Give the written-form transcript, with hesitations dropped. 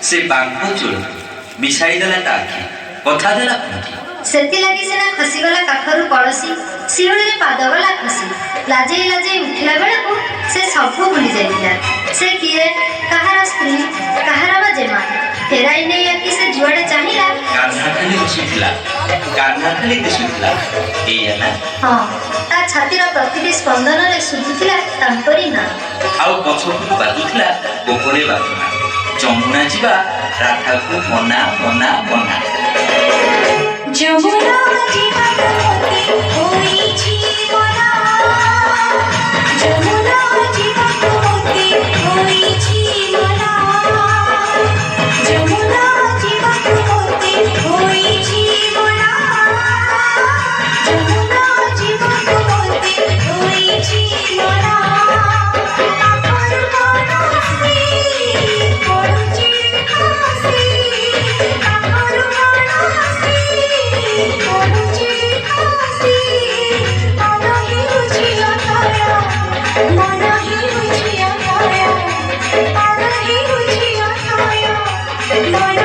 से बांको चोर मिसाई देला ता आखि कथा देला कुंठी सेति लागि सेना खसीगला काखरु कळसी शिरुड़ी रे पाद गला खसी लाजे लाजे उठिला बेलकु से सब भूली जाइतिला से किए कहार स्त्री कहार बाजेमा फेराई नै आकि से जुआडे चाहिला कान्हा खाली दिसुथिला एया ना हां ता छातीर प्रतिटी स्पंदन रे सुधुथिला तांपरी ना आउ पछकु बाजुथिला गोपने बाजुना जमुना जीवा राधा को मना मना मना जमुना जीवा होती होई जीवना जमुना जीवा होती होई जीवना जमुना जीवा होती होई जीवना जमुना जीवा होती होई जीवना आपर मनसी पड़ुची खासी आपर मनसी पड़ुची खासी मन ही रुचि अथाया मन ही रुचि अथाया मन ही रुचि अथाया मन